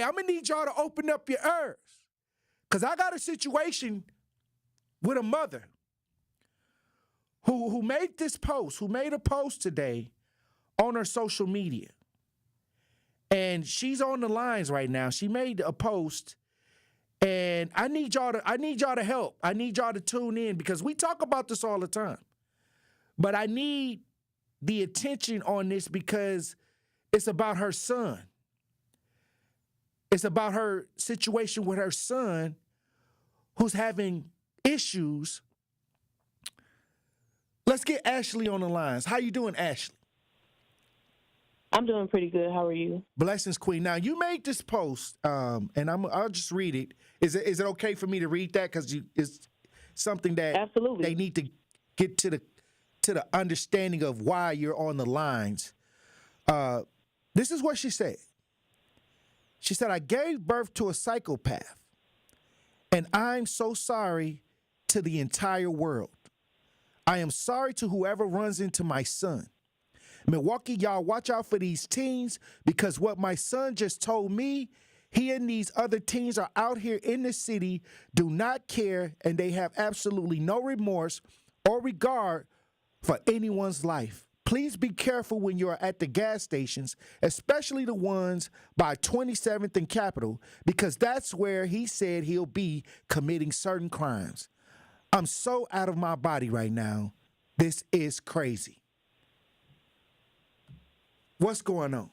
Hey, I'm going to need y'all to open up your ears. Because I got a situation with a mother who made this post, who made a post today on her social media. And she's on the lines right now. She made a post, and I need y'all to help. I need y'all to tune in because we talk about this all the time. But I need the attention on this because it's about her son. It's about her situation with her son who's having issues. Let's get Ashley on the lines. How you doing, Ashley? I'm doing pretty good. How are you? Blessings, Queen. Now, you made this post, and I'll just read it. Is it okay for me to read that? Because it's something that Absolutely. they need to get to the understanding of why you're on the lines. This is what she said. She said, I gave birth to a psychopath, and I'm so sorry to the entire world. I am sorry to whoever runs into my son. Milwaukee, y'all watch out for these teens because what my son just told me, he and these other teens are out here in the city, do not care, and they have absolutely no remorse or regard for anyone's life. Please be careful when you are at the gas stations, especially the ones by 27th and Capitol, because that's where he said he'll be committing certain crimes. I'm so out of my body right now. This is crazy. What's going on?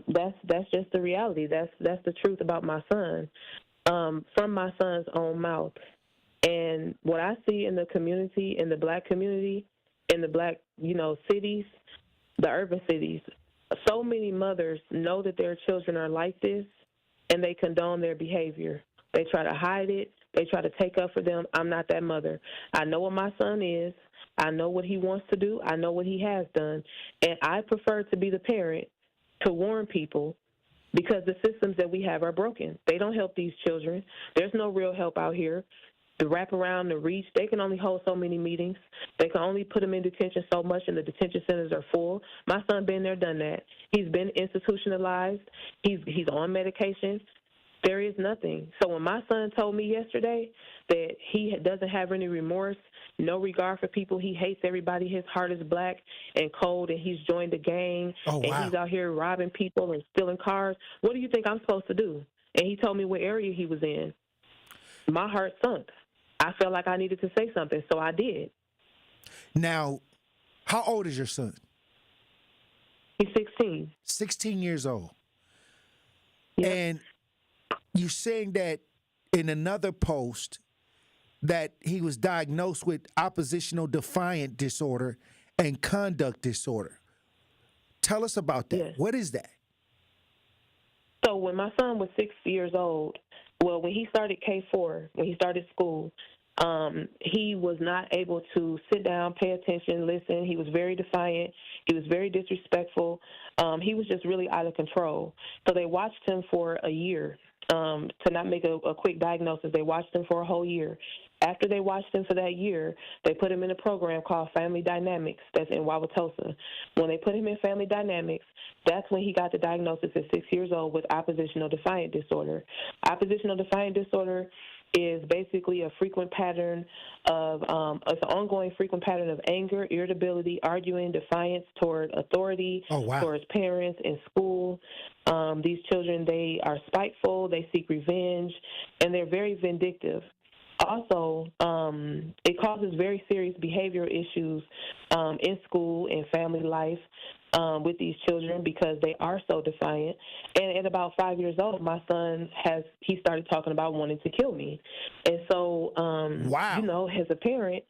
That's just the reality. That's the truth about my son, from my son's own mouth. And what I see in the community, in the black community, in the black, cities, the urban cities, so many mothers know that their children are like this, and they condone their behavior. They try to hide it. They try to take up for them. I'm not that mother. I know what my son is. I know what he wants to do. I know what he has done. And I prefer to be the parent to warn people because the systems that we have are broken. They don't help these children. There's no real help out here. The wraparound, the reach, they can only hold so many meetings. They can only put them in detention so much, and the detention centers are full. My son been there, done that. He's been institutionalized. He's on medication. There is nothing. So when my son told me yesterday that he doesn't have any remorse, no regard for people, he hates everybody, his heart is black and cold, and he's joined a gang, and he's out here robbing people and stealing cars, what do you think I'm supposed to do? And he told me what area he was in. My heart sunk. I felt like I needed to say something, so I did. Now, how old is your son? He's 16. 16 years old. Yep. And you're saying that in another post that he was diagnosed with oppositional defiant disorder and conduct disorder. Tell us about that. Yes. What is that? So when my son was 6 years old, when he started K4, when he started school, he was not able to sit down, pay attention, listen. He was very defiant. He was very disrespectful. He was just really out of control. So they watched him for a year. To not make a quick diagnosis, they watched him for a whole year. After they watched him for that year, they put him in a program called Family Dynamics that's in Wauwatosa. When they put him in Family Dynamics, that's when he got the diagnosis at 6 years old with oppositional defiant disorder. Oppositional defiant disorder is basically a frequent pattern of, it's an ongoing frequent pattern of anger, irritability, arguing, defiance toward authority, towards parents in school. These children, they are spiteful, they seek revenge, and they're very vindictive. Also, it causes very serious behavioral issues in school and family life with these children because they are so defiant. And at about 5 years old, my son he started talking about wanting to kill me. And so, as a parent,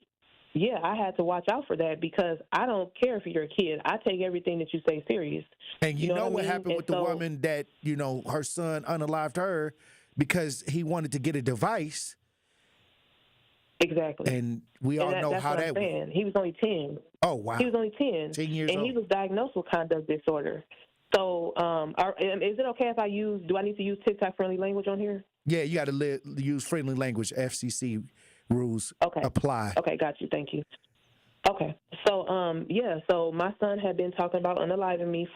I had to watch out for that because I don't care if you're a kid. I take everything that you say serious. And you know what happened with the woman that, her son unalived her because he wanted to get a device. Exactly. And we all know how that went. He was only 10. Oh, wow. He was only 10. 10 years old. And he was diagnosed with conduct disorder. So is it okay if do I need to use TikTok-friendly language on here? Yeah, you got to use friendly language. FCC rules apply. Okay, got you. Thank you. Okay. So, so my son had been talking about unaliving me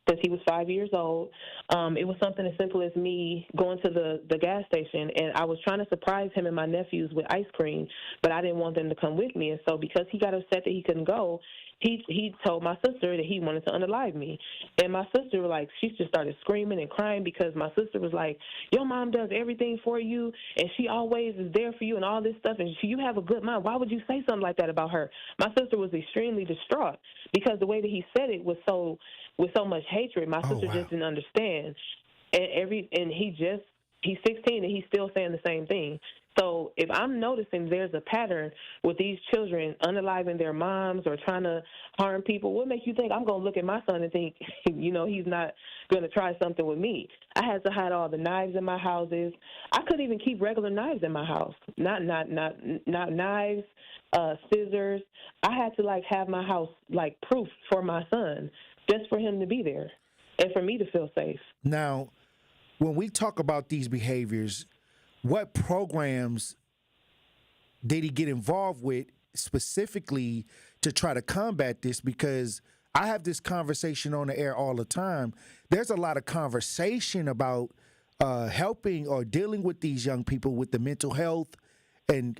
since he was 5 years old. It was something as simple as me going to the gas station, and I was trying to surprise him and my nephews with ice cream, but I didn't want them to come with me. And so because he got upset that he couldn't go, he told my sister that he wanted to unalive me. And my sister, like, she just started screaming and crying because my sister was like, your mom does everything for you, and she always is there for you and all this stuff, and you have a good mind. Why would you say something like that about her? My sister was extremely distraught because the way that he said it was with so much hatred. My Oh sister wow. just didn't understand. And he's 16 and he's still saying the same thing. So if I'm noticing there's a pattern with these children unaliving their moms or trying to harm people, what makes you think I'm going to look at my son and think, he's not going to try something with me? I had to hide all the knives in my houses. I couldn't even keep regular knives in my house. Not knives, scissors. I had to have my house proof for my son, just for him to be there and for me to feel safe. Now, when we talk about these behaviors, what programs did he get involved with specifically to try to combat this? Because I have this conversation on the air all the time. There's a lot of conversation about helping or dealing with these young people with the mental health and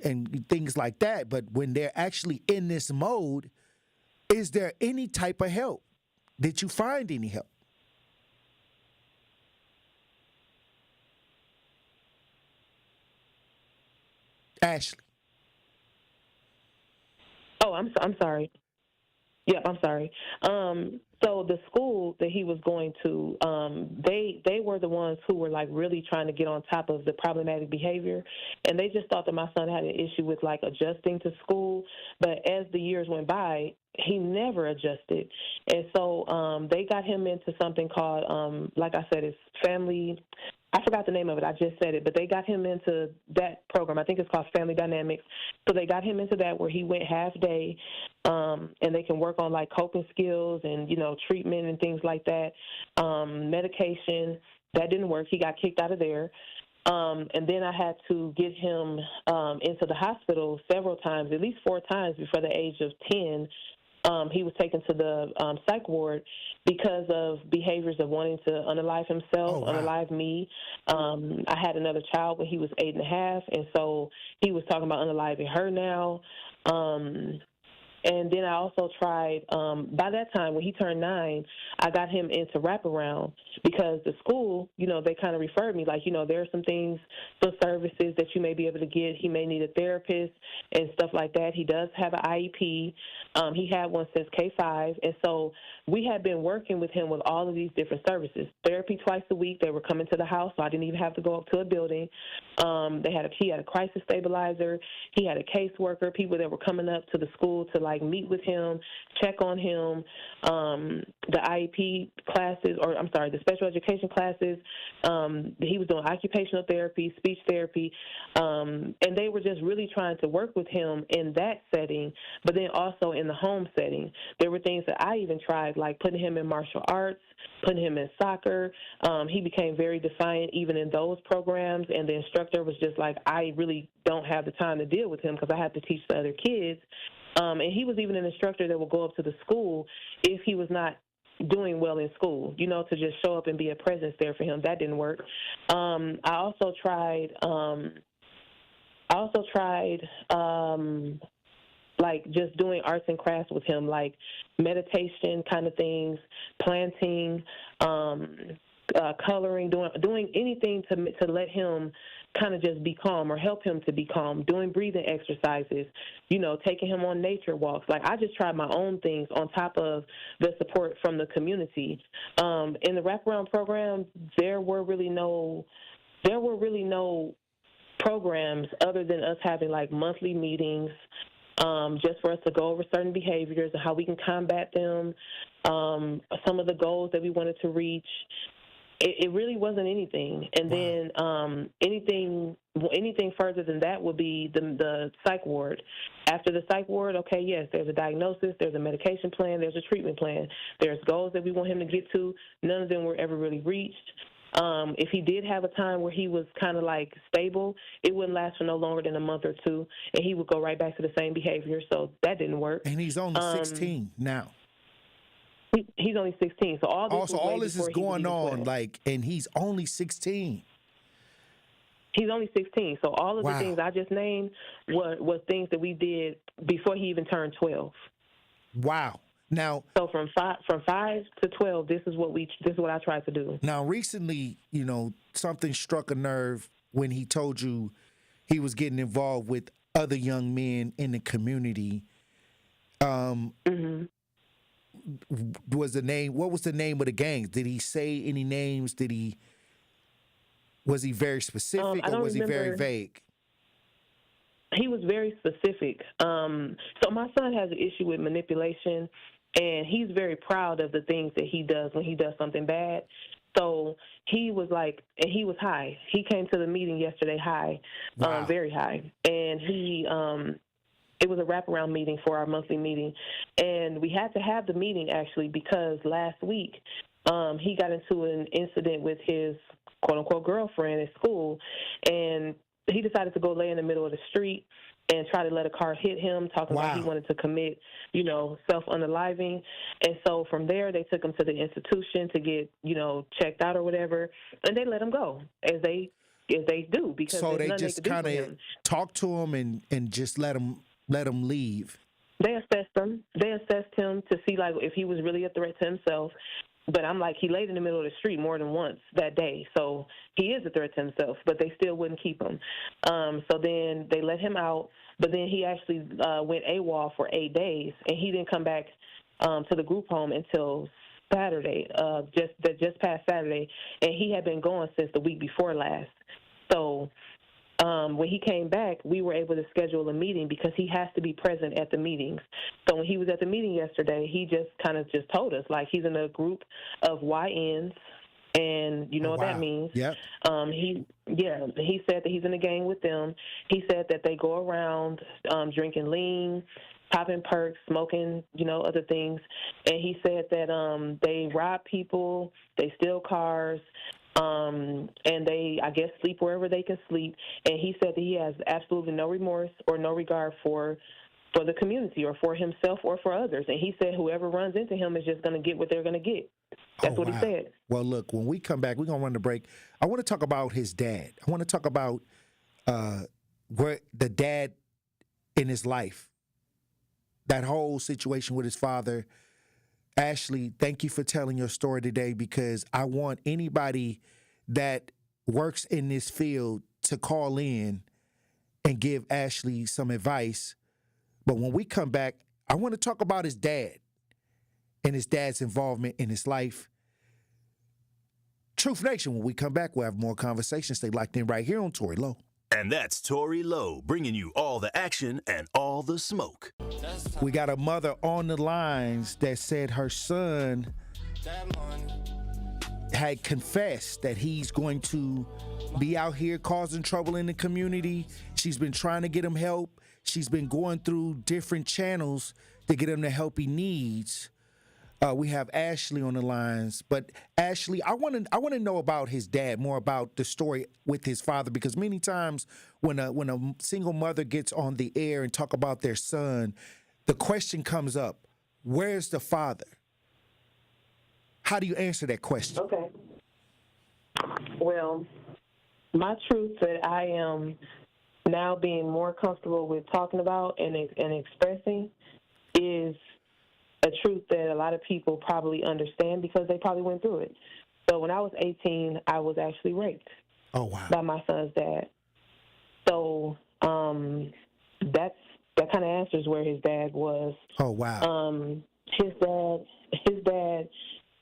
things like that. But when they're actually in this mode, is there any type of help? Did you find any help? Ashley. Oh, I'm sorry. Yep, I'm sorry. So the school that he was going to, they were the ones who were really trying to get on top of the problematic behavior, and they just thought that my son had an issue with adjusting to school. But as the years went by, he never adjusted, and so they got him into something called, like I said, it's family. I forgot the name of it. I just said it, but they got him into that program. I think it's called Family Dynamics. So they got him into that where he went half day, and they can work on coping skills and treatment and things like that. Medication that didn't work. He got kicked out of there. And then I had to get him into the hospital several times, at least 4 times before the age of 10. He was taken to the psych ward because of behaviors of wanting to unalive himself, Oh wow. unalive me. I had another child when he was 8.5, and so he was talking about unaliving her now. And then I also tried, by that time, when he turned 9, I got him into wraparound because the school, they kind of referred me there are some things, some services that you may be able to get. He may need a therapist and stuff like that. He does have an IEP. He had one since K-5. And so we had been working with him with all of these different services. Therapy twice a week. They were coming to the house, so I didn't even have to go up to a building. He had a crisis stabilizer. He had a caseworker, people that were coming up to the school to meet with him, check on him. The IEP classes, the special education classes. He was doing occupational therapy, speech therapy, and they were just really trying to work with him in that setting, but then also in the home setting. There were things that I even tried, like putting him in martial arts, putting him in soccer. He became very defiant even in those programs, and the instructor was just like, I really don't have the time to deal with him because I have to teach the other kids. And he was even an instructor that would go up to the school if he was not doing well in school, to just show up and be a presence there for him. That didn't work. I also tried just doing arts and crafts with him, like meditation kind of things, planting, coloring, doing anything to let him kind of just be calm or help him to be calm, doing breathing exercises, taking him on nature walks. I just tried my own things on top of the support from the community. In the wraparound program, there were really no programs other than us having monthly meetings, just for us to go over certain behaviors and how we can combat them, some of the goals that we wanted to reach. It really wasn't anything. And Wow. then anything further than that would be the psych ward. After the psych ward, okay, yes, there's a diagnosis, there's a medication plan, there's a treatment plan, there's goals that we want him to get to. None of them were ever really reached. If he did have a time where he was kind of like stable, it wouldn't last for no longer than a month or two, and he would go right back to the same behavior. So that didn't work. And he's only 16 now. He's only 16, so all this Also, was all way this is before he was going even on, 12. like, and he's only 16. He's only 16, so all of Wow. the things I just named were things that we did before he even turned 12. Wow. Now, So from 5 to 12, this is what I tried to do. now recently, you know, something struck a nerve when he told you he was getting involved with other young men in the community. Mm-hmm. What was the name of the gangs? Did he say any names? Was he very specific I or don't was he very remember. vague? He was very specific. So my son has an issue with manipulation, and he's very proud of the things that he does when he does something bad. So he was like, and he was high. He came to the meeting yesterday high, Wow. very high, and it was a wraparound meeting for our monthly meeting, and we had to have the meeting actually because last week he got into an incident with his quote-unquote girlfriend at school, and he decided to go lay in the middle of the street and try to let a car hit him, talking about he Wow. wanted to commit, self-unaliving. And so from there, they took him to the institution to get, checked out or whatever, and they let him go, as they do, because So there's they nothing just they could do kind for of him. talked to him and just let him leave. They assessed him. They assessed him to see like if he was really a threat to himself. But I'm like, he laid in the middle of the street more than once that day, so he is a threat to himself. But they still wouldn't keep him. So then they let him out. But then he actually went AWOL for 8 days, and he didn't come back to the group home until Saturday, just past Saturday, and he had been gone since the week before last. So when he came back, we were able to schedule a meeting because he has to be present at the meetings. So when he was at the meeting yesterday, he just kind of just told us, like, he's in a group of YNs, and you know what that Wow. means. Yep. He said that he's in a gang with them. He said that they go around drinking lean, popping perks, smoking, other things. And he said that they rob people, they steal cars, and they, I guess, sleep wherever they can sleep. And he said that he has absolutely no remorse or no regard for the community or for himself or for others. And he said whoever runs into him is just going to get what they're going to get. That's what he said. Well, look, when we come back, we're going to run the break. I want to talk about his dad. I want to talk about where the dad in his life, that whole situation with his father. Ashley, thank you for telling your story today, because I want anybody that works in this field to call in and give Ashley some advice. But when we come back, I want to talk about his dad and his dad's involvement in his life. Truth Nation, when we come back, we'll have more conversations. Stay locked in right here on Tory Lowe. And that's Tory Lowe, bringing you all the action and all the smoke. We got a mother on the lines that said her son had confessed that he's going to be out here causing trouble in the community. She's been trying to get him help. She's been going through different channels to get him the help he needs. We have Ashley on the lines, but Ashley, I want to know about his dad, more about the story with his father, because many times when a single mother gets on the air and talk about their son, the question comes up: where's the father? How do you answer that question? Okay. Well, my truth that I am now being more comfortable with talking about and expressing is a truth that a lot of people probably understand because they probably went through it. So when I was 18, I was actually raped. Oh, wow. By my son's dad. So that kind of answers where his dad was. Oh, wow. His dad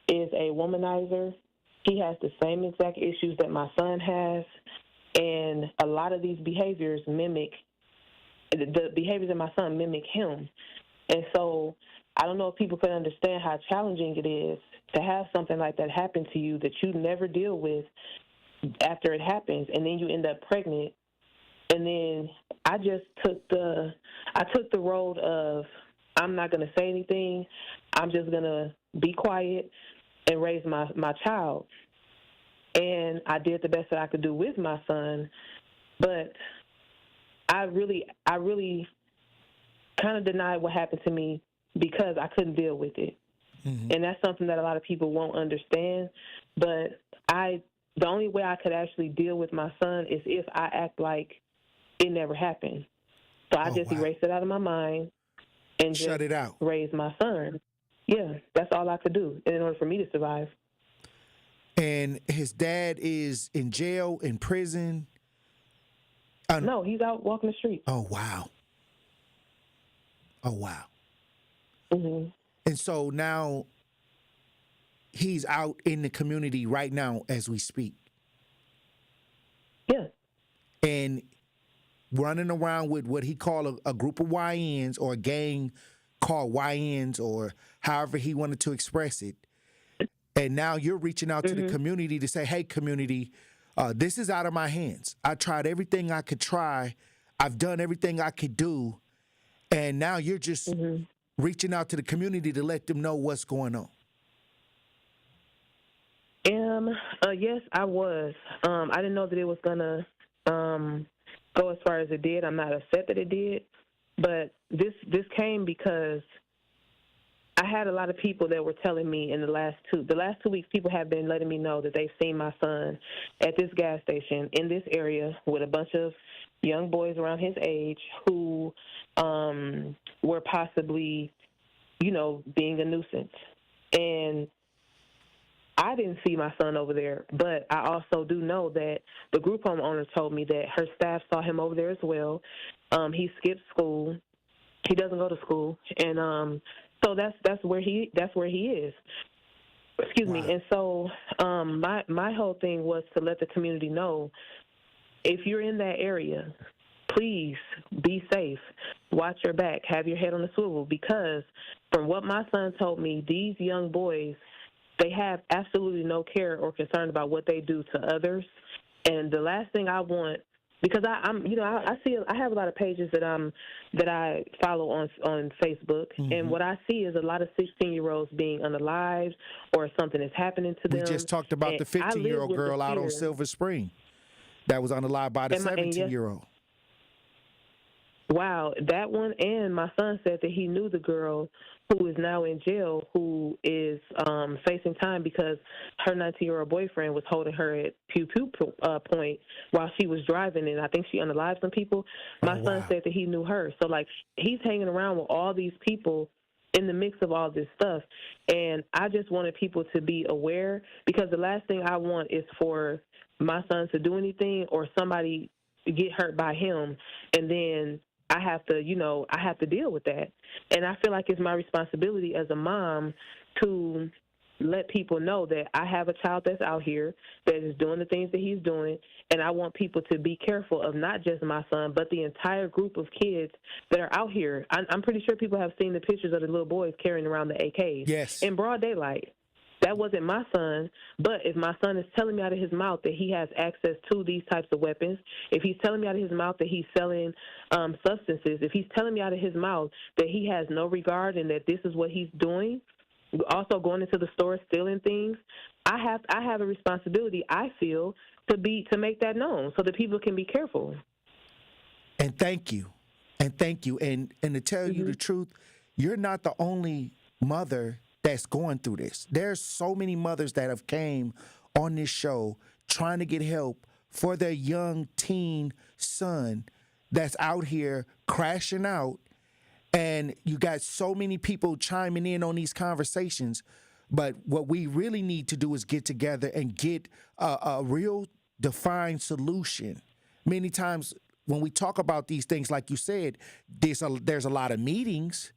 is a womanizer. He has the same exact issues that my son has, and a lot of these behaviors mimic the behaviors of my son mimic him. And so I don't know if people can understand how challenging it is to have something like that happen to you that you never deal with after it happens, and then you end up pregnant. And then I just took the road of I'm not going to say anything. I'm just going to be quiet and raise my child. and I did the best that I could do with my son. But I really kind of denied what happened to me because I couldn't deal with it. Mm-hmm. And that's something that a lot of people won't understand. But the only way I could actually deal with my son is if I act like it never happened. So I Oh, just wow. erased it out of my mind and Shut just it out. raised my son. Yeah, that's all I could do in order for me to survive. And his dad is in jail, in prison. No, he's out walking the street. Oh, wow. Oh, wow. Hmm. And so now he's out in the community right now as we speak. Yeah. And running around with what he called a group of YNs or a gang called YNs or however he wanted to express it. And now you're reaching out to the community to say, hey, community, this is out of my hands. I tried everything I could try. I've done everything I could do. And now you're just reaching out to the community to let them know what's going on. Yes, I was. I didn't know that it was gonna go as far as it did. I'm not upset that it did, but this came because I had a lot of people that were telling me in the last 2 weeks. People have been letting me know that they've seen my son at this gas station in this area with a bunch of young boys around his age who were possibly, being a nuisance. And I didn't see my son over there, but I also do know that the group home owner told me that her staff saw him over there as well. He skipped school. He doesn't go to school, and so that's where he is. Excuse me. And so my whole thing was to let the community know, if you're in that area, please be safe. Watch your back. Have your head on a swivel, because from what my son told me, these young boys, they have absolutely no care or concern about what they do to others. And the last thing I want, because I have a lot of pages that I follow on Facebook, and what I see is a lot of 16-year-olds being unalived or something is happening to them. We just talked about the 15-year-old girl out on Silver Spring that was unalived by the 17-year-old. Wow, that one. And my son said that he knew the girl who is now in jail, who is facing time because her 19-year-old boyfriend was holding her at pew-pew point while she was driving, and I think she unalived some people. My son said that he knew her. So, he's hanging around with all these people in the mix of all this stuff. And I just wanted people to be aware, because the last thing I want is for my son to do anything or somebody get hurt by him, and then I have to deal with that. And I feel like it's my responsibility as a mom to let people know that I have a child that's out here that is doing the things that he's doing, and I want people to be careful of not just my son, but the entire group of kids that are out here. I'm pretty sure people have seen the pictures of the little boys carrying around the AKs in broad daylight. That wasn't my son, but if my son is telling me out of his mouth that he has access to these types of weapons, if he's telling me out of his mouth that he's selling substances, if he's telling me out of his mouth that he has no regard and that this is what he's doing, also going into the store stealing things, I have a responsibility, I feel, to make that known so that people can be careful. And thank you. And to tell you the truth, you're not the only mother that's going through this. There's so many mothers that have came on this show trying to get help for their young teen son that's out here crashing out. And you got so many people chiming in on these conversations. But what we really need to do is get together and get a real defined solution. Many times when we talk about these things, like you said, there's a lot of meetings,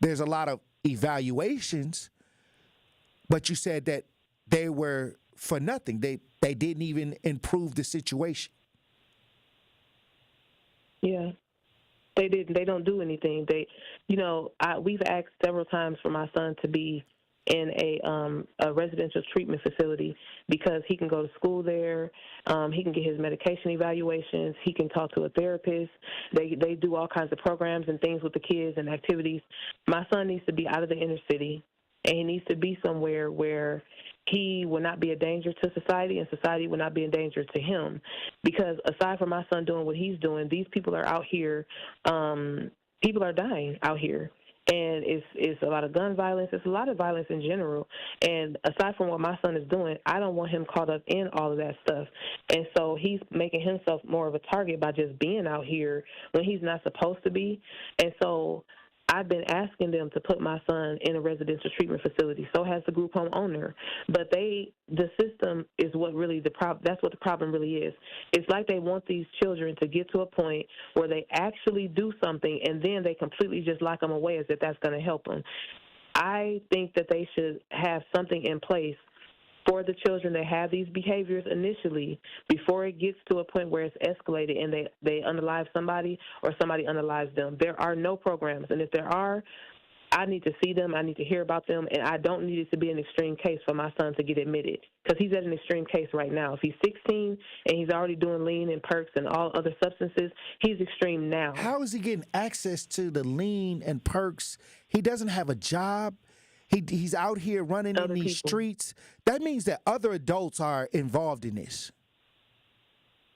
there's a lot of evaluations, but you said that they were for nothing. They didn't even improve the situation. Yeah. They didn't. They don't do anything. We've asked several times for my son to be in a residential treatment facility because he can go to school there. He can get his medication evaluations. He can talk to a therapist. They do all kinds of programs and things with the kids and activities. My son needs to be out of the inner city, and he needs to be somewhere where he will not be a danger to society, and society will not be a danger to him. Because aside from my son doing what he's doing, these people are out here. People are dying out here. And it's a lot of gun violence. It's a lot of violence in general. And aside from what my son is doing, I don't want him caught up in all of that stuff. And so he's making himself more of a target by just being out here when he's not supposed to be. And so I've been asking them to put my son in a residential treatment facility. So has the group home owner. But the system is what really the problem. That's what the problem really is. It's like they want these children to get to a point where they actually do something, and then they completely just lock them away as if that's going to help them. I think that they should have something in place for the children that have these behaviors initially before it gets to a point where it's escalated and they unalive somebody or somebody unalives them. There are no programs, and if there are, I need to see them, I need to hear about them, and I don't need it to be an extreme case for my son to get admitted, because he's at an extreme case right now. If he's 16 and he's already doing lean and perks and all other substances, he's extreme now. How is he getting access to the lean and perks? He doesn't have a job. He's out here running Other in these people. streets. That means that other adults are involved in this.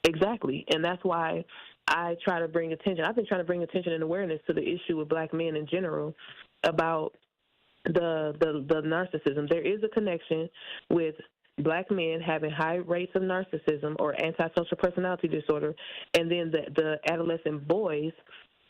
Exactly, and that's why I try to bring attention. I've been trying to bring attention and awareness to the issue with black men in general about the narcissism. There is a connection with black men having high rates of narcissism or antisocial personality disorder, and then the adolescent boys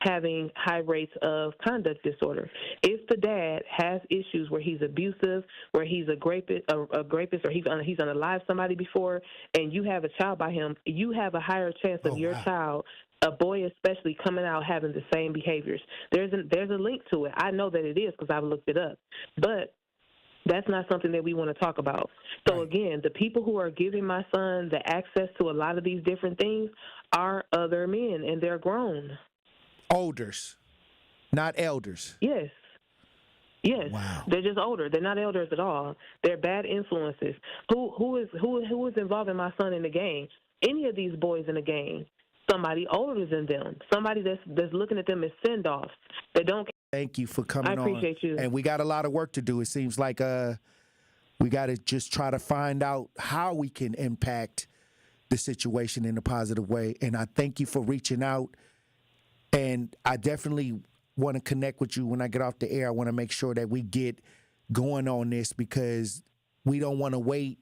having high rates of conduct disorder. If the dad has issues where he's abusive, where he's a rapist, or he's unalived somebody before, and you have a child by him, you have a higher chance of your child, a boy especially, coming out having the same behaviors. There's a link to it. I know that it is because I've looked it up. But that's not something that we want to talk about. So, again, the people who are giving my son the access to a lot of these different things are other men, and they're grown. Olders, not elders. Yes. Yes. Wow. They're just older. They're not elders at all. They're bad influences. Who is involving my son in the game? Any of these boys in the game, somebody older than them, somebody that's looking at them as send-offs. They don't. Thank you for coming on. I appreciate you. And we got a lot of work to do. It seems like we got to just try to find out how we can impact the situation in a positive way. And I thank you for reaching out. And I definitely want to connect with you when I get off the air. I want to make sure that we get going on this, because we don't want to wait.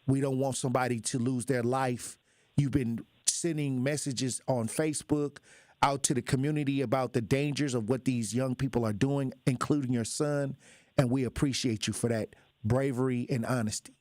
We don't want somebody to lose their life. You've been sending messages on Facebook out to the community about the dangers of what these young people are doing, including your son. And we appreciate you for that bravery and honesty.